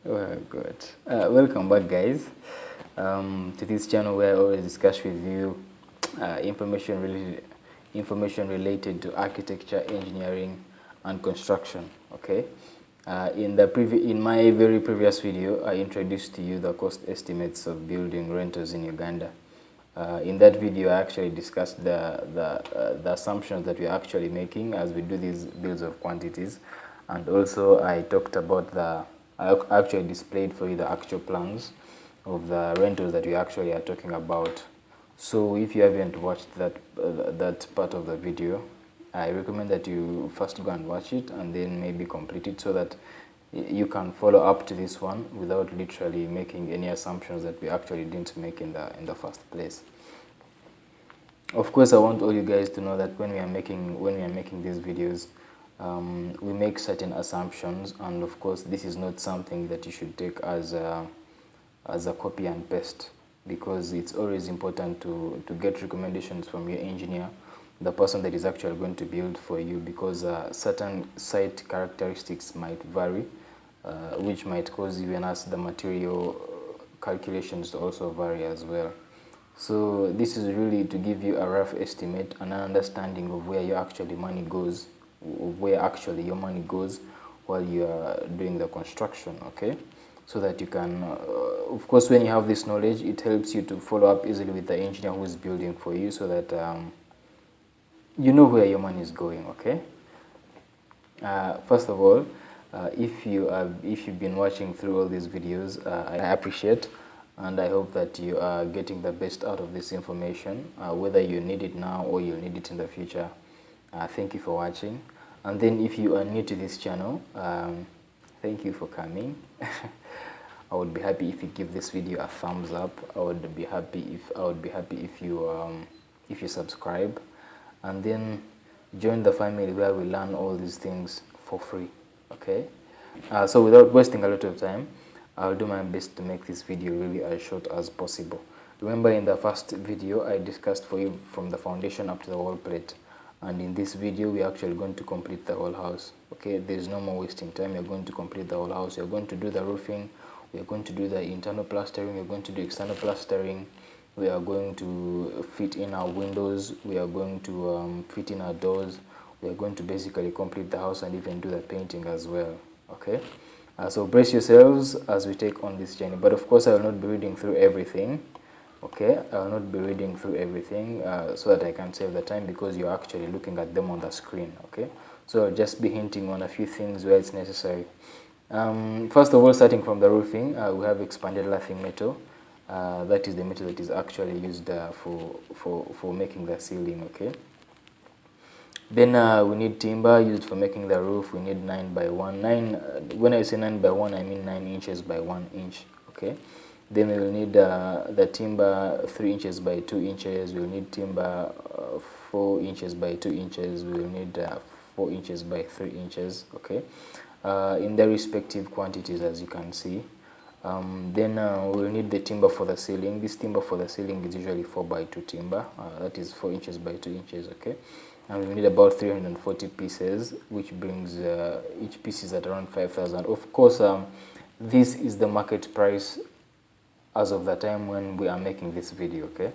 Good. Welcome back, guys, to this channel where I always discuss with you information related to architecture, engineering, and construction. Okay. In my very previous video, I introduced to you the cost estimates of building rentals in Uganda. In that video, I actually discussed the assumptions that we're actually making as we do these bills of quantities, and also I talked about I actually displayed for you the actual plans of the rentals that we actually are talking about. So if you haven't watched that part of the video, I recommend that you first go and watch it and then maybe complete it so that you can follow up to this one without literally making any assumptions that we actually didn't make in the first place. Of course, I want all you guys to know that when we are making these videos, we make certain assumptions, and of course this is not something that you should take as a copy and paste, because it's always important to get recommendations from your engineer, the person that is actually going to build for you, because certain site characteristics might vary, which might cause even us the material calculations to also vary as well. So this is really to give you a rough estimate and an understanding of where your money goes while you are doing the construction, okay? So that you can, of course, when you have this knowledge, it helps you to follow up easily with the engineer who is building for you, so that you know where your money is going, okay? First of all, if you've been watching through all these videos, I appreciate, and I hope that you are getting the best out of this information, whether you need it now or you'll need it in the future. Thank you for watching. And then if you are new to this channel, thank you for coming. I would be happy if you give this video a thumbs up. I would be happy if you subscribe, and then join the family where we learn all these things for free. Okay? So without wasting a lot of time, I'll do my best to make this video really as short as possible. Remember, in the first video I discussed for you from the foundation up to the wall plate, and in this video we're actually going to complete the whole house. Okay, there's no more wasting time. You're going to complete the whole house. You're going to do the roofing, we're going to do the internal plastering, we're going to do external plastering, we are going to fit in our windows, we are going to fit in our doors, we are going to basically complete the house and even do the painting as well. Okay, so brace yourselves as we take on this journey. But of course I will not be reading through everything. Okay, I will not be reading through everything so that I can save the time, because you're actually looking at them on the screen. Okay, so I'll just be hinting on a few things where it's necessary. First of all, starting from the roofing, we have expanded lathing metal. That is the metal that is actually used for making the ceiling. Okay, then we need timber used for making the roof. We need 9 by 1. When I say 9 by 1, I mean 9 inches by 1 inch. Okay, then we will need the timber 3 inches by 2 inches. We will need timber 4 inches by 2 inches. We will need 4 inches by 3 inches. Okay, in their respective quantities, as you can see. Then we'll need the timber for the ceiling. This timber for the ceiling is usually 4 by 2 timber. That is 4 inches by 2 inches. Okay, and we need about 340 pieces, which brings each piece is at around 5,000. Of course, this is the market price as of the time when we are making this video. Okay,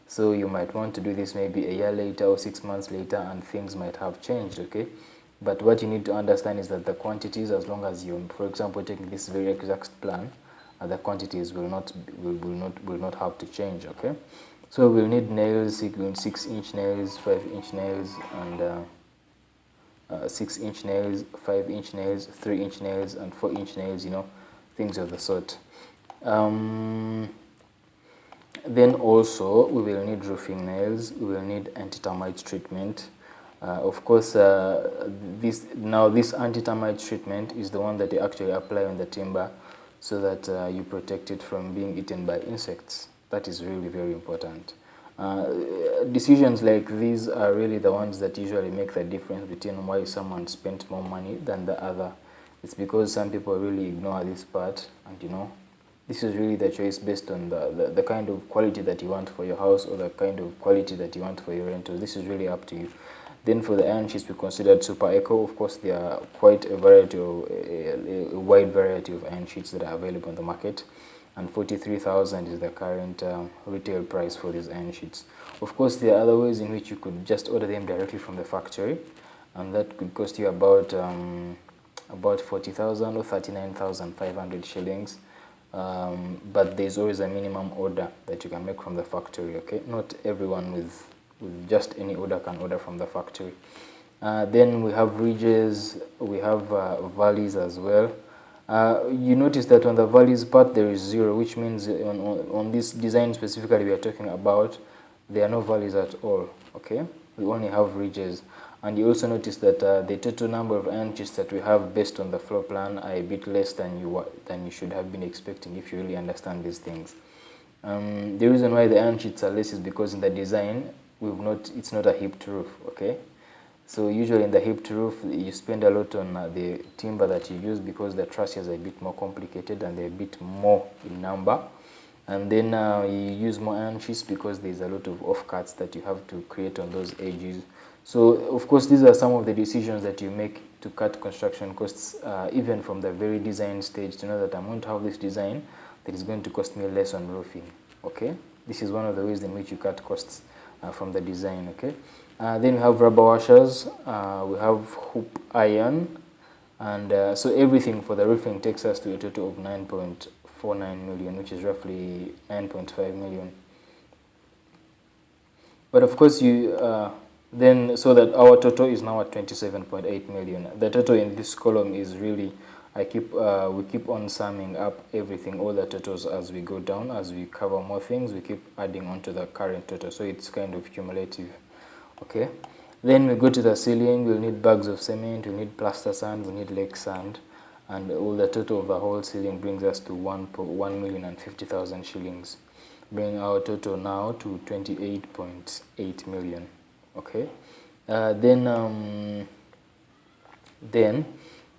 so you might want to do this maybe a year later or 6 months later, and things might have changed. Okay, but what you need to understand is that the quantities, as long as you, for example, taking this very exact plan, the quantities will not have to change. Okay, so we'll need nails, 6-inch nails, 5-inch nails, and 6-inch nails, 5-inch nails, 3-inch nails, and 4-inch nails, you know, things of the sort. Then also we will need roofing nails. We will need anti-termite treatment. Of course, this anti-termite treatment is the one that you actually apply on the timber, so that you protect it from being eaten by insects. That is really very important. Decisions like these are really the ones that usually make the difference between why someone spent more money than the other. It's because some people really ignore this part, and you know, this is really the choice based on the kind of quality that you want for your house, or the kind of quality that you want for your rentals. This is really up to you. Then for the iron sheets, we considered super eco. Of course, there are quite a variety of a wide variety of iron sheets that are available on the market, and 43,000 is the current retail price for these iron sheets. Of course, there are other ways in which you could just order them directly from the factory, and that could cost you about 40,000 or 39,500 shillings. But there's always a minimum order that you can make from the factory. Okay, not everyone with just any order can order from the factory. Then we have ridges, we have valleys as well. You notice that on the valleys part there is 0, which means on this design specifically we are talking about, there are no valleys at all. Okay, we only have ridges. And you also notice that the total number of iron sheets that we have based on the floor plan are a bit less than you should have been expecting if you really understand these things. The reason why the iron sheets are less is because in the design it's not a hipped roof. Okay, so usually in the hipped roof you spend a lot on the timber that you use because the trusses are a bit more complicated and they're a bit more in number. And then you use more iron sheets because there's a lot of offcuts that you have to create on those edges. So of course these are some of the decisions that you make to cut construction costs, even from the very design stage, to know that I'm going to have this design that is going to cost me less on roofing. Okay, this is one of the ways in which you cut costs from the design. Okay, then we have rubber washers, we have hoop iron, and so everything for the roofing takes us to a total of 9.49 million, which is roughly 9.5 million. But of course then so that our total is now at 27.8 million. The total in this column is really, we keep on summing up everything, all the totals as we go down, as we cover more things, we keep adding on to the current total, so it's kind of cumulative. Okay, then we go to the ceiling. We'll need bags of cement, we need plaster sand, we need lake sand, and all the total of the whole ceiling brings us to 1,050,000 shillings, bringing our total now to 28.8 million. Okay, then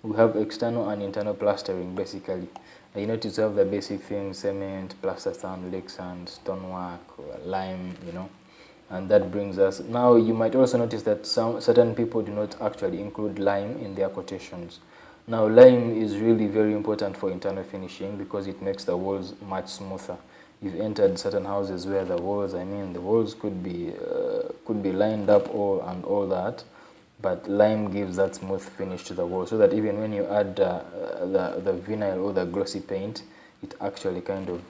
we have external and internal plastering. Basically, you notice you have the basic things: cement, plaster sand, lake sand, stonework, lime, and that brings us. Now you might also notice that certain people do not actually include lime in their quotations. Now lime is really very important for internal finishing because it makes the walls much smoother. You've entered certain houses where the walls could be lined up and all that, but lime gives that smooth finish to the wall, so that even when you add the vinyl or the glossy paint, it actually kind of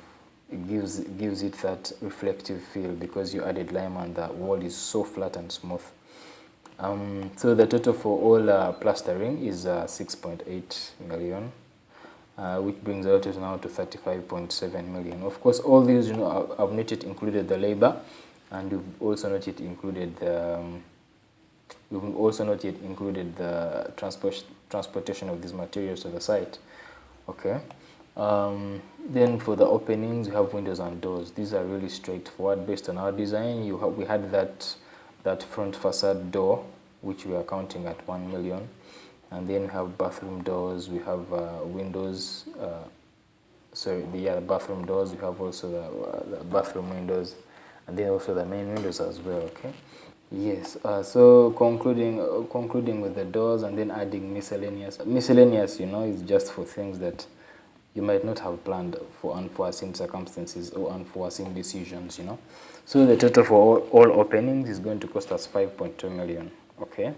gives it that reflective feel because you added lime and the wall is so flat and smooth. So the total for all plastering is 6.8 million. Which brings our total now to 35.7 million. Of course, all these, I've not yet included the labor, and we've also not yet included the transportation of these materials to the site. Okay. Then for the openings, we have windows and doors. These are really straightforward based on our design. We had that front facade door, which we are counting at 1 million. And then we have bathroom doors, we have windows, the bathroom doors, we have also the bathroom windows, and then also the main windows as well. Okay. Yes. So concluding with the doors, and then adding miscellaneous. Miscellaneous, is just for things that you might not have planned for unforeseen circumstances or unforeseen decisions. So the total for all openings is going to cost us 5.2 million. Okay.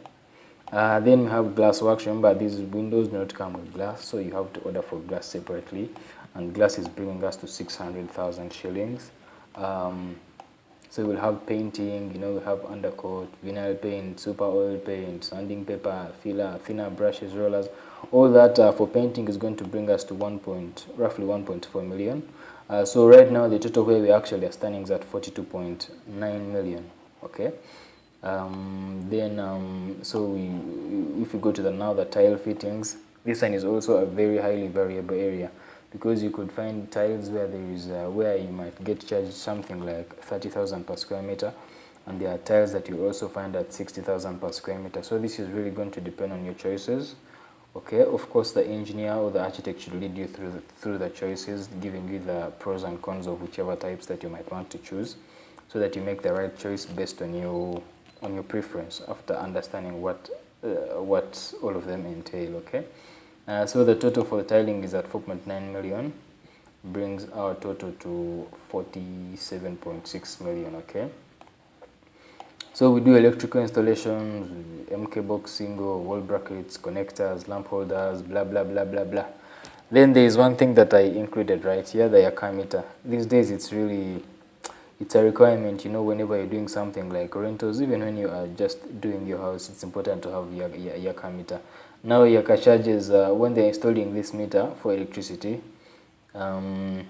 Then we have glass works. Remember, these windows do not come with glass, so you have to order for glass separately, and glass is bringing us to 600,000 shillings. So we'll have painting, we have undercoat, vinyl paint, super oil paint, sanding paper, filler, thinner brushes, rollers. All that for painting is going to bring us to roughly 1.4 million. So right now the total where we actually are standing is at 42.9 million. Okay. If we go to the tile fittings, this one is also a very highly variable area, because you could find tiles where where you might get charged something like 30,000 per square meter, and there are tiles that you also find at 60,000 per square meter. So this is really going to depend on your choices. Okay, of course the engineer or the architect should lead you through the choices, giving you the pros and cons of whichever types that you might want to choose, so that you make the right choice based on your preference after understanding what all of them entail. Okay, so the total for the tiling is at 4.9 million, brings our total to 47.6 million. Okay, so we do electrical installations, MK box, single, wall brackets, connectors, lamp holders, blah blah blah blah blah. Then there is one thing that I included right here, the Yaka meter. These days it's a requirement, you know, whenever you're doing something like rentals, even when you are just doing your house, it's important to have Yaka meter. Now Yaka charges, when they're installing this meter for electricity, the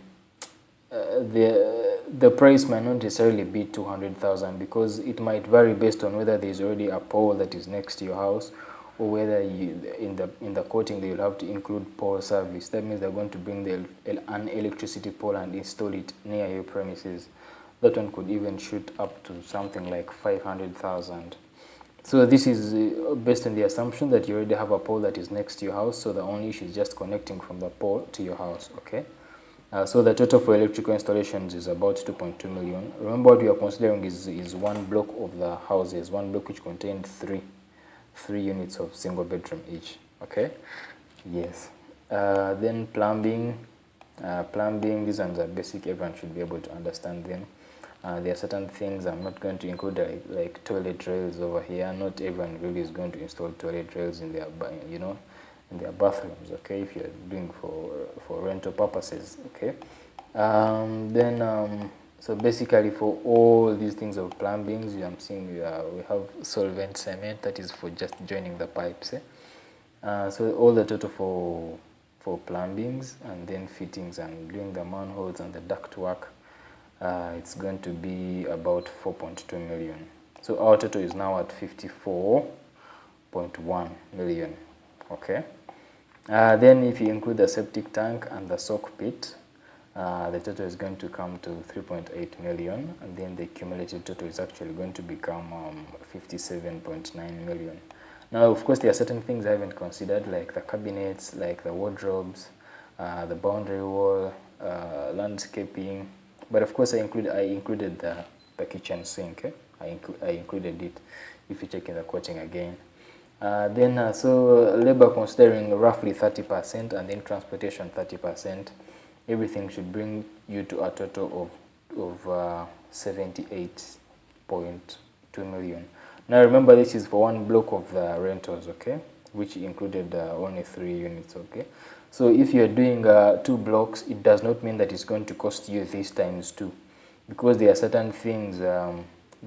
price might not necessarily be 200,000 because it might vary based on whether there's already a pole that is next to your house, or whether in the quoting they will have to include pole service. That means they're going to bring an electricity pole and install it near your premises. That one could even shoot up to something like 500,000. So this is based on the assumption that you already have a pole that is next to your house, so the only issue is just connecting from the pole to your house. Okay. So the total for electrical installations is about 2.2 million. Remember, what we are considering is one block of the houses, one block which contained three units of single bedroom each. Okay. Yes. Then plumbing, these ones are basic, everyone should be able to understand them. There are certain things I'm not going to include, like toilet rails over here. Not everyone really is going to install toilet rails in their, in their bathrooms. Okay, if you're doing for rental purposes. Okay. So basically for all these things of plumbings, I'm seeing we have solvent cement, that is for just joining the pipes. So all the total for plumbings and then fittings and doing the manholes and the duct work, it's going to be about 4.2 million. So our total is now at 54.1 million. Okay. Then if you include the septic tank and the soak pit, the total is going to come to 3.8 million, and then the cumulative total is actually going to become 57.9 million. Now, of course, there are certain things I haven't considered, like the cabinets, like the wardrobes, the boundary wall, landscaping. But of course, I included the kitchen sink. I included it if you check in the quoting again. So labor considering roughly 30%, and then transportation 30%. Everything should bring you to a total of 78.2 million. Now remember, this is for one block of the rentals, okay, which included only 3 units. Okay, so if you're doing 2 blocks, it does not mean that it's going to cost you this times 2, because there are certain things, there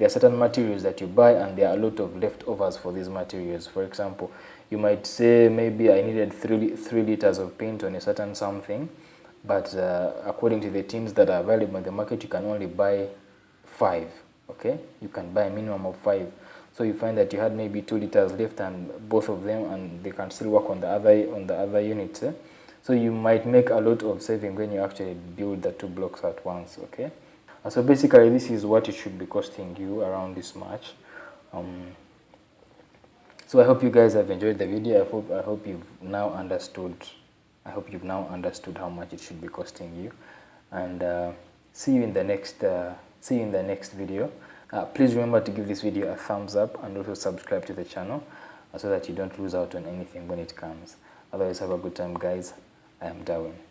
are certain materials that you buy, and there are a lot of leftovers for these materials. For example, you might say maybe I needed 3 liters of paint on a certain something, but according to the tins that are available in the market, you can only buy 5. Okay, you can buy a minimum of 5. So you find that you had maybe 2 liters left, and both of them, and they can still work on the other units. So you might make a lot of saving when you actually build the 2 blocks at once. Okay, so basically this is what it should be costing you, around this much. So I hope you guys have enjoyed the video. I hope you've now understood. I hope you've now understood how much it should be costing you, and see you in the next video. Please remember to give this video a thumbs up, and also subscribe to the channel so that you don't lose out on anything when it comes. Otherwise, have a good time, guys. I am DaWinྩi.